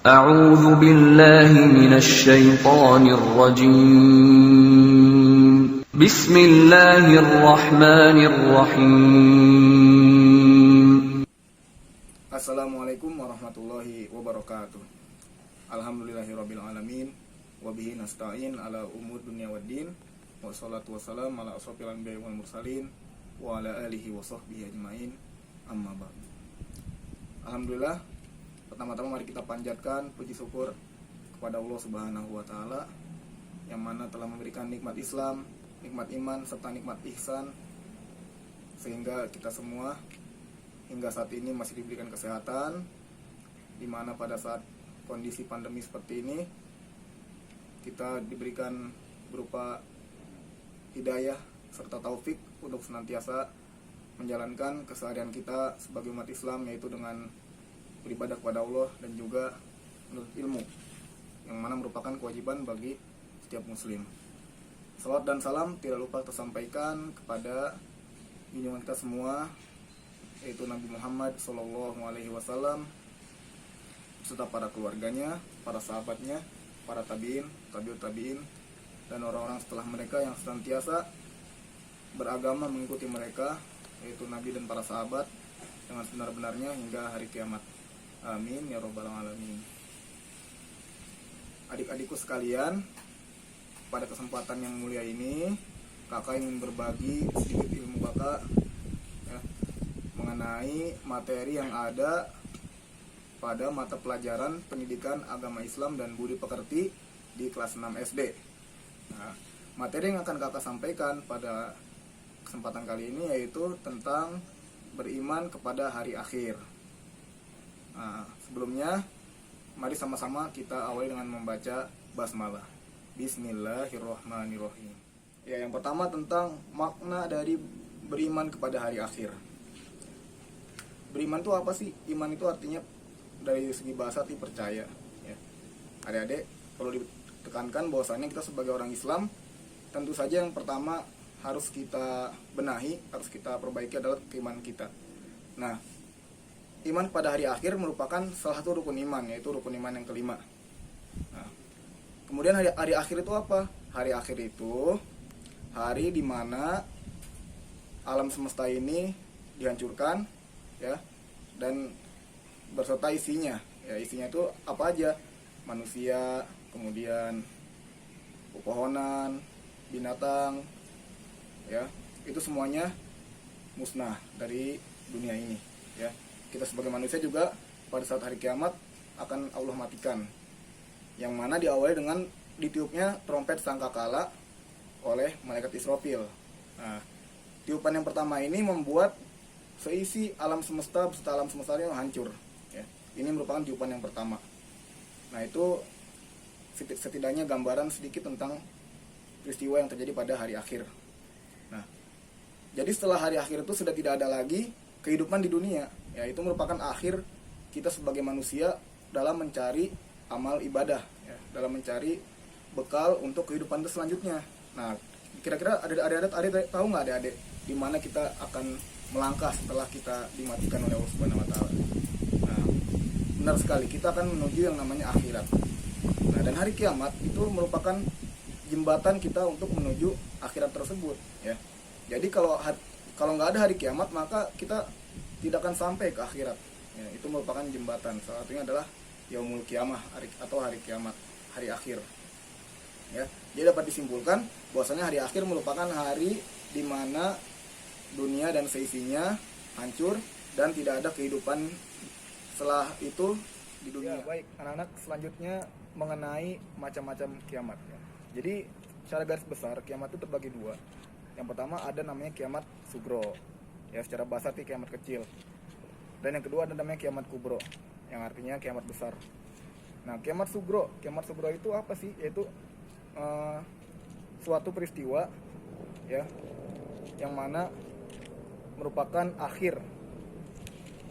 أعوذ بالله من الشيطان الرجيم بسم الله الرحمن الرحيم. Assalamualaikum warahmatullahi wabarakatuh. Alhamdulillahirabbil alamin wa bihi nasta'in ala umur dunya waddin. Wassalatu wassalam ala asrofil anbiya'i wal mursalin wa ala alihi wa sahbihi ajmain. Amma ba'd. Alhamdulillah, pertama-tama mari kita panjatkan puji syukur kepada Allah Subhanahu wa taala yang mana telah memberikan nikmat Islam, nikmat iman serta nikmat ihsan sehingga kita semua hingga saat ini masih diberikan kesehatan, di mana pada saat kondisi pandemi seperti ini kita diberikan berupa hidayah serta taufik untuk senantiasa menjalankan keseharian kita sebagai umat Islam, yaitu dengan beribadah kepada Allah dan juga menuntut ilmu, yang mana merupakan kewajiban bagi setiap muslim. Salawat dan salam tidak lupa tersampaikan kepada junjungan kita semua, yaitu Nabi Muhammad SAW beserta para keluarganya, para sahabatnya, para tabi'in, tabi'ut tabi'in, dan orang-orang setelah mereka yang senantiasa beragama mengikuti mereka, yaitu Nabi dan para sahabat dengan sebenar-benarnya hingga hari kiamat. Amin ya robbal alamin. Adik-adikku sekalian, pada kesempatan yang mulia ini kakak ingin berbagi sedikit ilmu kakak mengenai materi yang ada pada mata pelajaran pendidikan agama Islam dan budi pekerti di kelas 6 SD. Nah, materi yang akan kakak sampaikan pada kesempatan kali ini yaitu tentang beriman kepada hari akhir. Nah, sebelumnya mari sama-sama kita awali dengan membaca basmalah. Bismillahirrahmanirrahim. Ya, yang pertama tentang makna dari beriman kepada hari akhir. Beriman itu apa sih? Iman itu artinya dari segi bahasa arti percaya. Ya. Adik-adik perlu ditekankan bahwasanya kita sebagai orang Islam, tentu saja yang pertama harus kita benahi, harus kita perbaiki adalah keimanan kita. Nah, iman pada hari akhir merupakan salah satu rukun iman, yaitu rukun iman yang kelima. Nah, kemudian hari akhir itu apa? Hari akhir itu hari di mana alam semesta ini dihancurkan, ya, dan berserta isinya. Ya, isinya itu apa aja? Manusia, kemudian pepohonan, binatang, ya, itu semuanya musnah dari dunia ini. Ya, kita sebagai manusia juga pada saat hari kiamat akan Allah matikan, yang mana diawali dengan ditiupnya trompet sangkakala oleh malaikat Israfil. Nah, tiupan yang pertama ini membuat seisi alam semesta beserta alam semesta yang hancur. Ya, ini merupakan tiupan yang pertama. Nah, itu setidaknya gambaran sedikit tentang peristiwa yang terjadi pada hari akhir. Nah, jadi setelah hari akhir itu sudah tidak ada lagi kehidupan di dunia. Ya, itu merupakan akhir kita sebagai manusia dalam mencari amal ibadah, ya, dalam mencari bekal untuk kehidupan selanjutnya. Nah, kira-kira ada tahu nggak adik-adik di mana kita akan melangkah setelah kita dimatikan oleh Allah Subhanahu wa taala? Nah, benar sekali, kita akan menuju yang namanya akhirat. Nah, dan hari kiamat itu merupakan jembatan kita untuk menuju akhirat tersebut, ya. Jadi kalau nggak ada hari kiamat, maka kita tidak akan sampai ke akhirat. Ya, itu merupakan jembatan. Salah satunya adalah yaumul kiamah, atau hari kiamat, hari akhir. Ya, jadi dapat disimpulkan bahwasanya hari akhir merupakan hari di mana dunia dan seisinya hancur dan tidak ada kehidupan setelah itu di dunia. Ya, baik, anak-anak, selanjutnya mengenai macam-macam kiamat. Ya. Jadi secara garis besar kiamat itu terbagi dua. Yang pertama ada namanya kiamat sugro, ya, secara bahasa arti kiamat kecil. Dan yang kedua ada namanya kiamat kubro, yang artinya kiamat besar. Nah, kiamat sugro itu apa sih? Yaitu suatu peristiwa, ya, yang mana merupakan akhir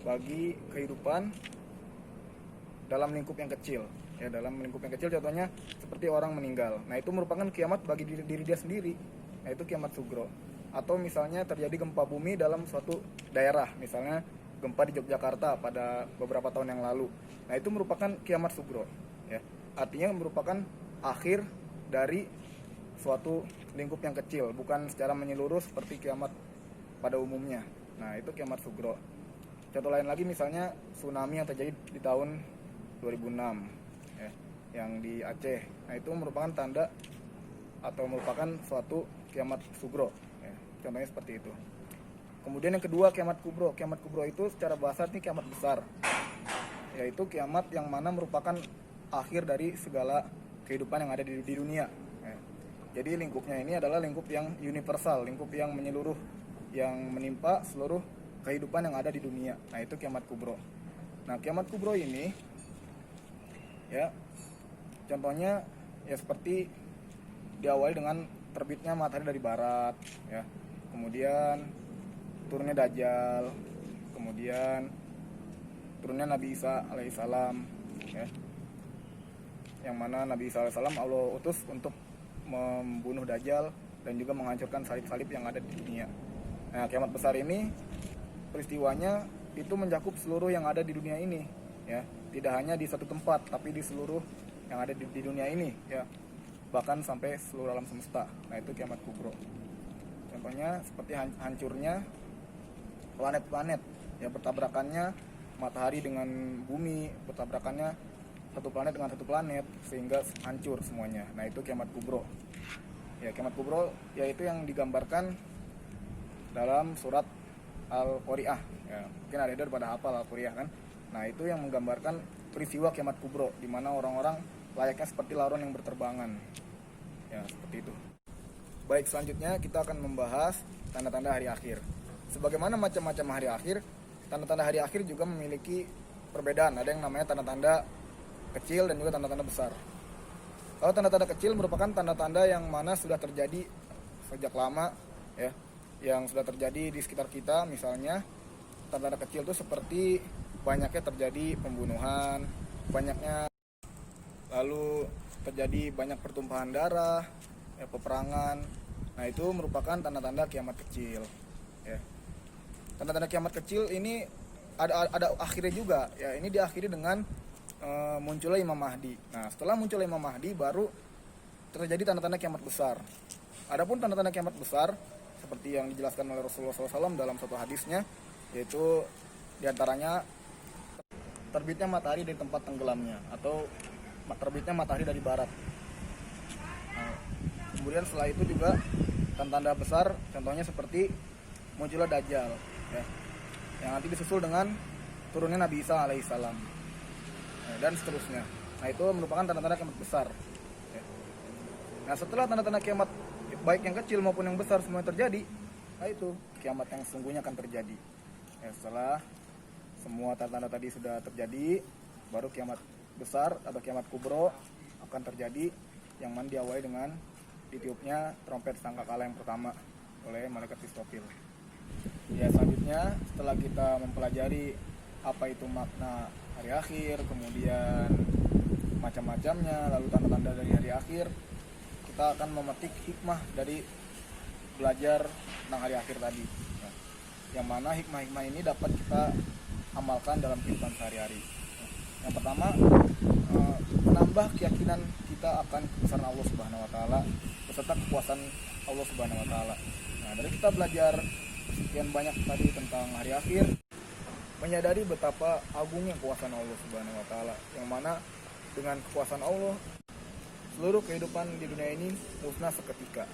bagi kehidupan dalam lingkup yang kecil. Ya, dalam lingkup yang kecil contohnya seperti orang meninggal. Nah, itu merupakan kiamat bagi diri dia sendiri. Nah, itu kiamat sugro. Atau misalnya terjadi gempa bumi dalam suatu daerah, misalnya gempa di Yogyakarta pada beberapa tahun yang lalu. Nah, itu merupakan kiamat sugro, ya. Artinya merupakan akhir dari suatu lingkup yang kecil, bukan secara menyeluruh seperti kiamat pada umumnya. Nah, itu kiamat sugro. Contoh lain lagi misalnya tsunami yang terjadi di tahun 2006, ya, yang di Aceh. Nah, itu merupakan tanda atau merupakan suatu kiamat sugro, ya. Contohnya seperti itu. Kemudian yang kedua, kiamat kubro. Kiamat kubro itu secara bahasa ini kiamat besar, yaitu kiamat yang mana merupakan akhir dari segala kehidupan yang ada di dunia, ya. Jadi lingkupnya ini adalah lingkup yang universal, lingkup yang menyeluruh, yang menimpa seluruh kehidupan yang ada di dunia. Nah, itu kiamat kubro. Nah, kiamat kubro ini, ya, contohnya ya seperti diawali dengan terbitnya matahari dari barat, ya. Kemudian turunnya Dajjal, kemudian turunnya Nabi Isa alaihissalam, ya. Yang mana Nabi Isa alaihissalam Allah utus untuk membunuh Dajjal dan juga menghancurkan salib-salib yang ada di dunia. Nah, kiamat besar ini peristiwanya itu mencakup seluruh yang ada di dunia ini, ya. Tidak hanya di satu tempat, tapi di seluruh yang ada di dunia ini, ya. Bahkan sampai seluruh alam semesta. Nah, itu kiamat kubro. Contohnya seperti hancurnya planet-planet, ya, bertabrakannya matahari dengan bumi, bertabrakannya satu planet dengan satu planet sehingga hancur semuanya. Nah, itu kiamat kubro. Ya, kiamat kubro yaitu yang digambarkan dalam surat Al-Qari'ah. Ya, mungkin ada pada hafal Al-Qari'ah kan. Nah, itu yang menggambarkan peristiwa kiamat kubro di mana orang-orang layaknya seperti laron yang berterbangan. Ya, seperti itu. Baik, selanjutnya kita akan membahas tanda-tanda hari akhir. Sebagaimana macam-macam hari akhir, tanda-tanda hari akhir juga memiliki perbedaan. Ada yang namanya tanda-tanda kecil dan juga tanda-tanda besar. Kalau tanda-tanda kecil merupakan tanda-tanda yang mana sudah terjadi sejak lama, ya, yang sudah terjadi di sekitar kita. Misalnya tanda-tanda kecil itu seperti banyaknya terjadi pembunuhan, banyaknya lalu terjadi banyak pertumpahan darah, ya, peperangan. Nah, itu merupakan tanda-tanda kiamat kecil, ya. Tanda-tanda kiamat kecil ini ada akhirnya juga, ya. Ini diakhiri dengan munculnya Imam Mahdi. Nah, setelah munculnya Imam Mahdi baru terjadi tanda-tanda kiamat besar. Adapun tanda-tanda kiamat besar seperti yang dijelaskan oleh Rasulullah SAW dalam satu hadisnya, yaitu diantaranya terbitnya matahari dari tempat tenggelamnya atau terbitnya matahari dari barat. Nah, kemudian setelah itu juga tanda-tanda besar, contohnya seperti munculnya Dajjal, ya, yang nanti disusul dengan turunnya Nabi Isa alaihissalam, ya, dan seterusnya. Nah, itu merupakan tanda-tanda kiamat besar, ya. Nah, setelah tanda-tanda kiamat baik yang kecil maupun yang besar semua terjadi, nah itu kiamat yang sesungguhnya akan terjadi, ya. Setelah semua tanda-tanda tadi sudah terjadi, baru kiamat besar atau kiamat kubro akan terjadi, yang mana diawali dengan ditiupnya trompet sangkakala yang pertama oleh malaikat Israfil. Ya, selanjutnya setelah kita mempelajari apa itu makna hari akhir, kemudian macam-macamnya, lalu tanda-tanda dari hari akhir, kita akan memetik hikmah dari belajar tentang hari akhir tadi, ya. Yang mana hikmah-hikmah ini dapat kita amalkan dalam kehidupan sehari-hari. Yang pertama, menambah keyakinan kita akan kebesaran Allah Subhanahu wa taala beserta kekuasaan Allah Subhanahu wa taala. Nah, dari kita belajar sekian banyak tadi tentang hari akhir, menyadari betapa agungnya kekuasaan Allah Subhanahu wa taala, yang mana dengan kekuasaan Allah seluruh kehidupan di dunia ini musnah seketika.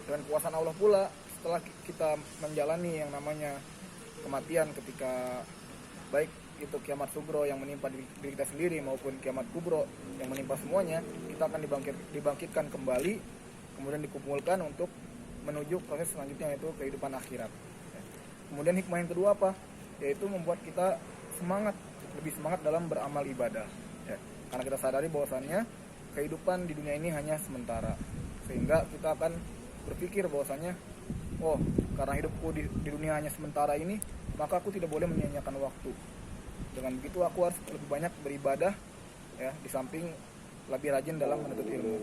Dengan kekuasaan Allah pula, setelah kita menjalani yang namanya kematian ketika baik itu kiamat sugro yang menimpa diri kita sendiri maupun kiamat kubro yang menimpa semuanya, kita akan dibangkitkan kembali, kemudian dikumpulkan untuk menuju proses selanjutnya, yaitu kehidupan akhirat. Kemudian hikmah yang kedua apa? Yaitu membuat kita lebih semangat dalam beramal ibadah, ya. Karena kita sadari bahwasannya kehidupan di dunia ini hanya sementara, sehingga kita akan berpikir bahwasannya, oh, karena hidupku di dunia hanya sementara ini, maka aku tidak boleh menyia-nyiakan waktu. Dengan begitu aku harus lebih banyak beribadah, ya, di samping lebih rajin dalam menuntut ilmu.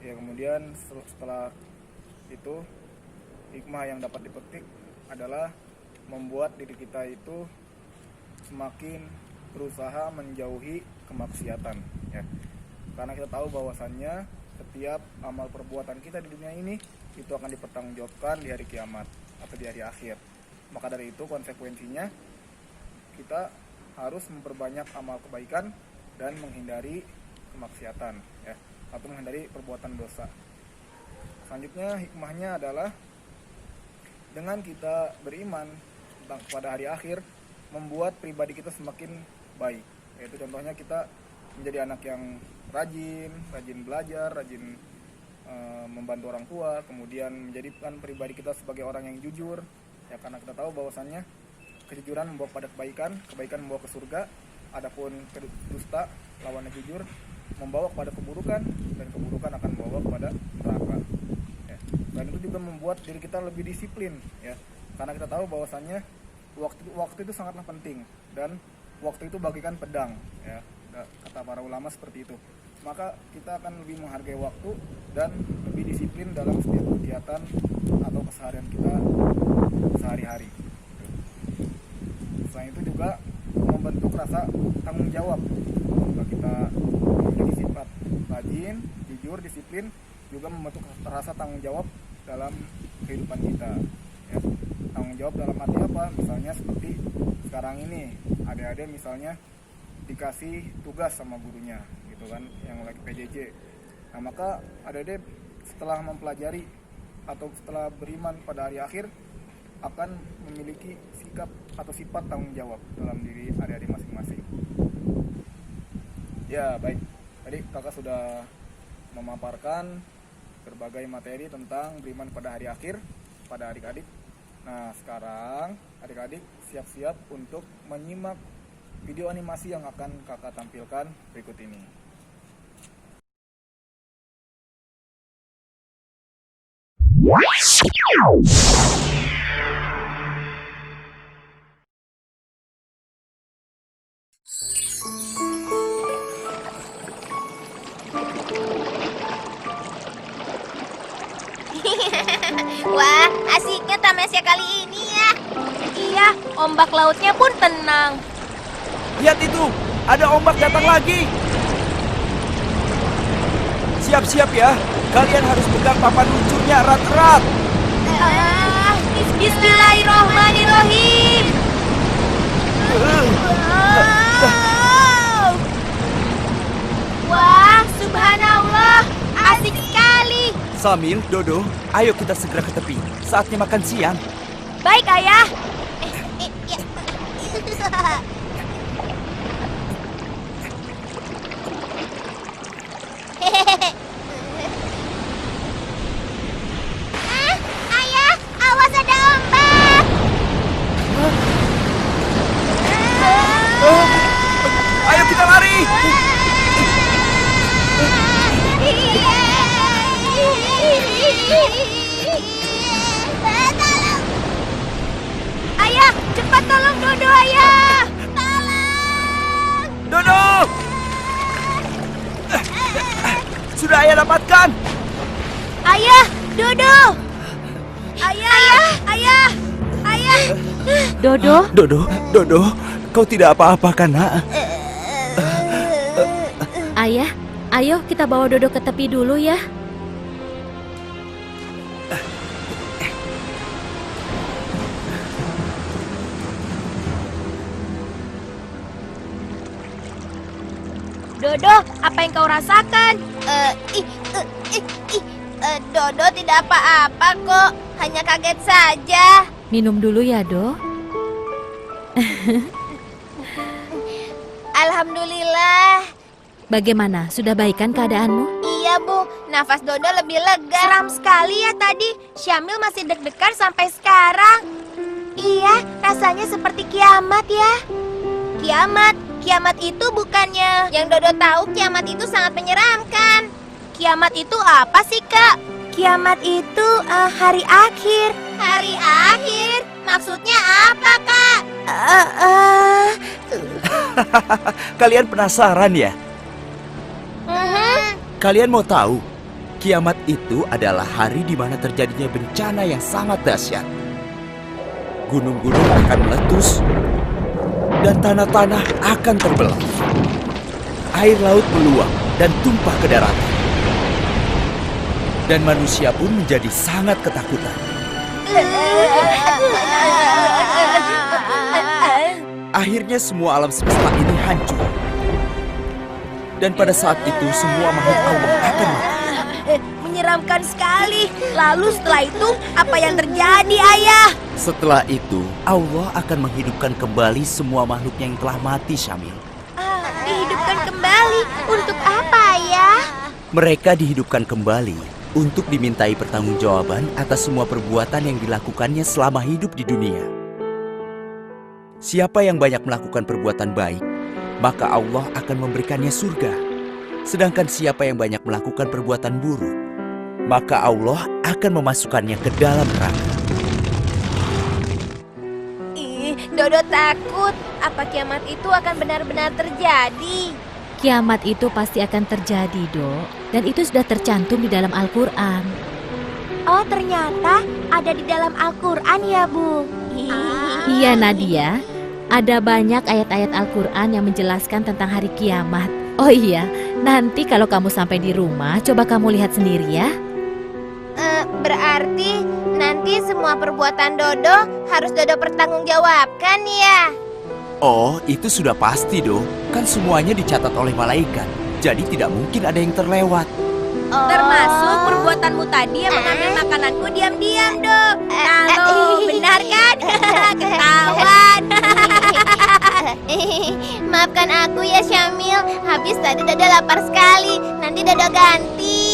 Ya, kemudian setelah itu hikmah yang dapat dipetik adalah membuat diri kita itu semakin berusaha menjauhi kemaksiatan, ya. Karena kita tahu bahwasannya setiap amal perbuatan kita di dunia ini itu akan dipertanggungjawabkan di hari kiamat atau di hari akhir. Maka dari itu konsekuensinya kita harus memperbanyak amal kebaikan dan menghindari kemaksiatan, ya, atau menghindari perbuatan dosa. Selanjutnya hikmahnya adalah dengan kita beriman tentang pada hari akhir membuat pribadi kita semakin baik. Yaitu contohnya kita menjadi anak yang rajin belajar, rajin membantu orang tua, kemudian menjadikan pribadi kita sebagai orang yang jujur, ya, karena kita tahu bahwasannya kejujuran membawa pada kebaikan membawa ke surga, adapun dusta lawannya jujur membawa kepada keburukan, dan keburukan akan membawa kepada neraka, ya. Dan itu juga membuat diri kita lebih disiplin, ya, karena kita tahu bahwasannya waktu itu sangatlah penting, dan waktu itu bagaikan pedang, ya, kata para ulama seperti itu. Maka kita akan lebih menghargai waktu dan lebih disiplin dalam setiap kegiatan atau keseharian kita sehari-hari. Selain itu juga membentuk rasa tanggung jawab. Jika kita memiliki sifat rajin, jujur, disiplin, juga membentuk rasa tanggung jawab dalam kehidupan kita, ya. Tanggung jawab dalam arti apa? Misalnya seperti sekarang ini, adik-adik misalnya dikasih tugas sama gurunya, gitu kan, yang lagi PJJ. Nah, maka adik-adik setelah mempelajari atau setelah beriman pada hari akhir akan memiliki sikap atau sifat tanggung jawab dalam diri adik-adik masing-masing. Ya, baik. Tadi kakak sudah memaparkan berbagai materi tentang beriman pada hari akhir pada adik-adik. Nah, sekarang adik-adik siap-siap untuk menyimak video animasi yang akan kakak tampilkan berikut ini. Wah, asiknya tamasya kali ini ya. Iya, ombak lautnya pun tenang. Lihat itu, ada ombak datang lagi. Siap-siap ya, kalian harus pegang papan luncurnya erat-erat. Bismillahirrahmanirrahim. Wah, subhanallah, asik sekali. Samil, Dodo, ayo kita segera ke tepi. Saatnya makan siang. Baik, Ayah. Ayah, awas ada ombak. Ayo kita lari. Tolong. Ayah, cepat tolong Dodo, Ayah. Tolong. Dodo! Sudah ayah dapatkan. Ayah, Dodo. Ayah. Dodo, Dodo, kau tidak apa-apa kan, nak? ayah, ayo kita bawa Dodo ke tepi dulu ya. Dodo, apa yang kau rasakan? Dodo tidak apa-apa kok, hanya kaget saja. Minum dulu ya, Do. Alhamdulillah. Bagaimana? Sudah baikan keadaanmu? Iya Bu, nafas Dodo lebih lega. Seram sekali ya tadi, Syamil masih deg-degan sampai sekarang. Iya, rasanya seperti kiamat ya. Kiamat itu bukannya. Yang Dodo tahu kiamat itu sangat menyeramkan. Kiamat itu apa sih Kak? Kiamat itu hari akhir. Hari akhir? Maksudnya apa Kak? Kalian penasaran ya? Kalian mau tahu? Kiamat itu adalah hari di mana terjadinya bencana yang sangat dahsyat. gunung-gunung akan meletus, dan tanah-tanah akan terbelah. Air laut meluap dan tumpah ke daratan. Dan manusia pun menjadi sangat ketakutan. Akhirnya semua alam semesta ini hancur. Dan pada saat itu semua makhluk Allah akan mati. Menyeramkan sekali. Lalu setelah itu, apa yang terjadi, Ayah? Setelah itu, Allah akan menghidupkan kembali semua makhluknya yang telah mati, Syamil. Dihidupkan kembali. Untuk apa, Ayah? Mereka dihidupkan kembali untuk dimintai pertanggungjawaban atas semua perbuatan yang dilakukannya selama hidup di dunia. Siapa yang banyak melakukan perbuatan baik, maka Allah akan memberikannya surga. Sedangkan siapa yang banyak melakukan perbuatan buruk, maka Allah akan memasukkannya ke dalam neraka. Dodo takut. Apa kiamat itu akan benar-benar terjadi? Kiamat itu pasti akan terjadi, Dok. Dan itu sudah tercantum di dalam Al-Quran. Oh, ternyata ada di dalam Al-Quran ya, Bu? Iya, Nadia. Ada banyak ayat-ayat Al-Quran yang menjelaskan tentang hari kiamat. Oh iya, nanti kalau kamu sampai di rumah, coba kamu lihat sendiri ya. Berarti nanti semua perbuatan Dodo harus Dodo pertanggungjawabkan ya? Oh, itu sudah pasti, dong. Kan semuanya dicatat oleh malaikat. Jadi tidak mungkin ada yang terlewat. Termasuk perbuatanmu tadi yang mengambil makananku diam-diam, Dok. Halo, benar kan? Ketahuan. Maafkan aku ya, Syamil. Habis tadi Dodo lapar sekali. Nanti Dodo ganti.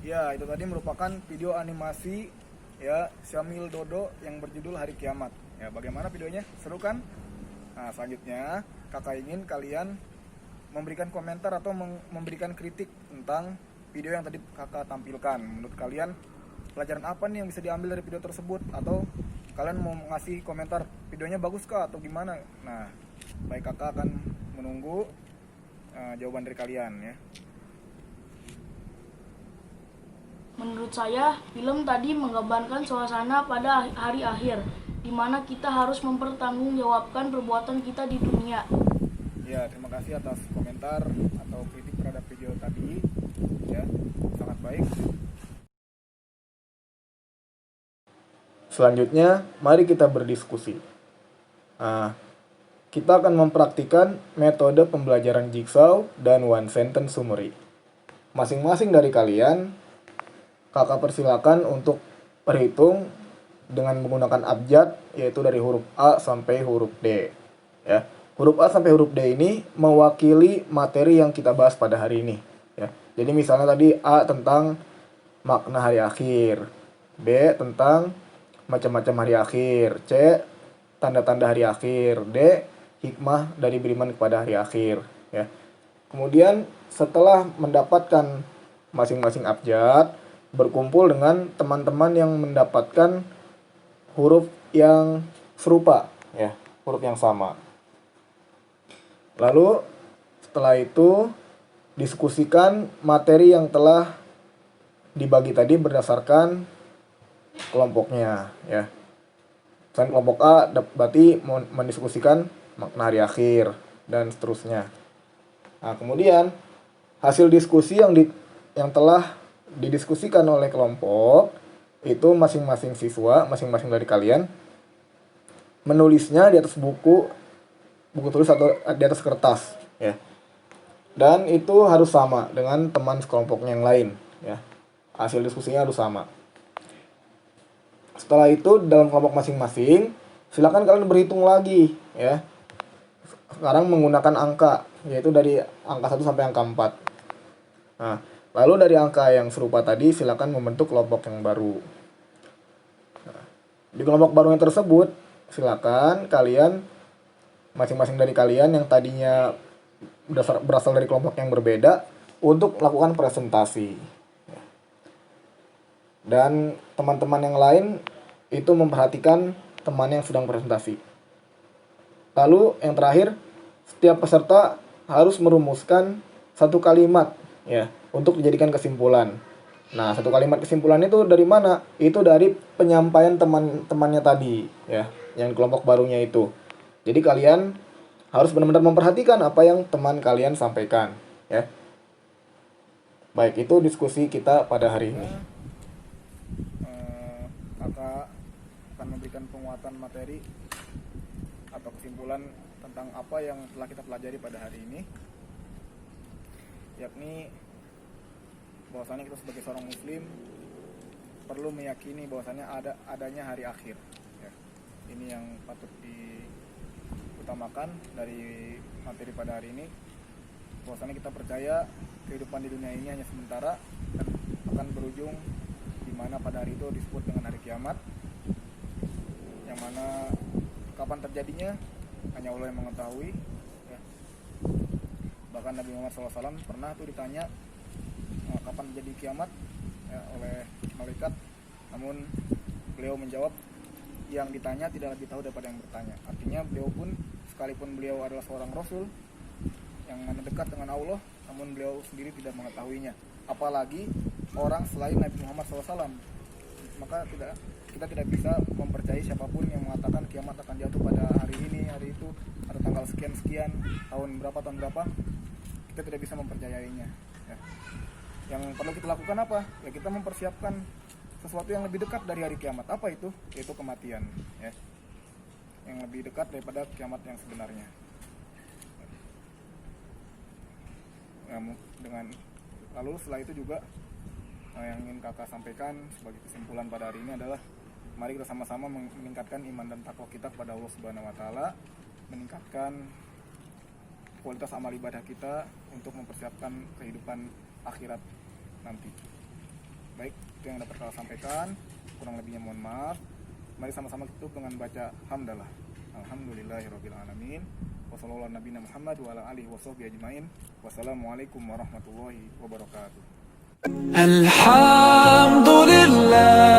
Ya, itu tadi merupakan video animasi ya Syamil Dodo yang berjudul Hari Kiamat. Ya, bagaimana videonya? Seru kan? Nah, selanjutnya kakak ingin kalian memberikan komentar atau memberikan kritik tentang video yang tadi kakak tampilkan. Menurut kalian pelajaran apa nih yang bisa diambil dari video tersebut? Atau kalian mau ngasih komentar videonya bagus kah atau gimana? Nah, baik, kakak akan menunggu jawaban dari kalian ya. Menurut saya, film tadi menggambarkan suasana pada hari akhir, di mana kita harus mempertanggungjawabkan perbuatan kita di dunia. Ya, terima kasih atas komentar atau kritik terhadap video tadi. Ya, sangat baik. Selanjutnya, mari kita berdiskusi. Kita akan mempraktikkan metode pembelajaran jigsaw dan one sentence summary. Masing-masing dari kalian, kakak persilakan untuk berhitung dengan menggunakan abjad, yaitu dari huruf A sampai huruf D. Ya, huruf A sampai huruf D ini mewakili materi yang kita bahas pada hari ini. Ya, jadi misalnya tadi A tentang makna hari akhir, B tentang macam-macam hari akhir, C tanda-tanda hari akhir, D hikmah dari beriman kepada hari akhir. Ya, kemudian setelah mendapatkan masing-masing abjad, berkumpul dengan teman-teman yang mendapatkan huruf yang serupa, ya, huruf yang sama. Lalu setelah itu diskusikan materi yang telah dibagi tadi berdasarkan kelompoknya, ya. Misalnya kelompok A berarti mendiskusikan makna hari akhir dan seterusnya. Nah, kemudian hasil diskusi yang telah didiskusikan oleh kelompok itu masing-masing siswa, masing-masing dari kalian menulisnya di atas buku tulis atau di atas kertas, ya. Dan itu harus sama dengan teman sekelompoknya yang lain, ya. Hasil diskusinya harus sama. Setelah itu dalam kelompok masing-masing silakan kalian berhitung lagi, ya. Sekarang menggunakan angka, yaitu dari angka 1 sampai angka 4. Nah, lalu dari angka yang serupa tadi silakan membentuk kelompok yang baru. Nah, di kelompok baru yang tersebut silakan kalian masing-masing dari kalian yang tadinya berasal dari kelompok yang berbeda untuk melakukan presentasi. Dan teman-teman yang lain itu memperhatikan teman yang sedang presentasi. Lalu yang terakhir, setiap peserta harus merumuskan satu kalimat, ya, untuk dijadikan kesimpulan. Nah, satu kalimat kesimpulannya itu dari mana? Itu dari penyampaian teman-temannya tadi, ya, yang kelompok barunya itu. Jadi kalian harus benar-benar memperhatikan apa yang teman kalian sampaikan, ya. Baik, itu diskusi kita pada hari ini. Kakak akan memberikan penguatan materi atau kesimpulan tentang apa yang telah kita pelajari pada hari ini, yakni bahwasannya kita sebagai seorang muslim perlu meyakini bahwasannya adanya hari akhir, ya. Ini yang patut diutamakan dari materi pada hari ini, bahwasannya kita percaya kehidupan di dunia ini hanya sementara dan akan berujung di mana pada hari itu disebut dengan hari kiamat, yang mana kapan terjadinya hanya Allah yang mengetahui, ya. Bahkan Nabi Muhammad SAW pernah tuh ditanya kapan terjadi kiamat, ya, oleh malaikat, namun beliau menjawab yang ditanya tidak lebih tahu daripada yang bertanya. Artinya beliau pun, sekalipun beliau adalah seorang rasul yang dekat dengan Allah, namun beliau sendiri tidak mengetahuinya, apalagi orang selain Nabi Muhammad SAW. Maka kita tidak bisa mempercayai siapapun yang mengatakan kiamat akan jatuh pada hari ini, hari itu, atau tanggal sekian-sekian, tahun berapa, kita tidak bisa mempercayainya, ya. Yang perlu kita lakukan apa? Ya, kita mempersiapkan sesuatu yang lebih dekat dari hari kiamat. Apa itu? Yaitu kematian, ya. Yang lebih dekat daripada kiamat yang sebenarnya. Ya, lalu setelah itu juga yang ingin kakak sampaikan sebagai kesimpulan pada hari ini adalah mari kita sama-sama meningkatkan iman dan takwa kita kepada Allah Subhanahu wa taala, meningkatkan kualitas amal ibadah kita untuk mempersiapkan kehidupan akhirat nanti. Baik, itu yang dapat saya sampaikan. Kurang lebihnya mohon maaf. Mari sama-sama tutup dengan baca hamdalah. Alhamdulillahirabbil alamin. Wassallallahu ala nabiyina Muhammad wa ala alihi washabbihi ajmain. Wassalamualaikum warahmatullahi wabarakatuh. Alhamdulillah.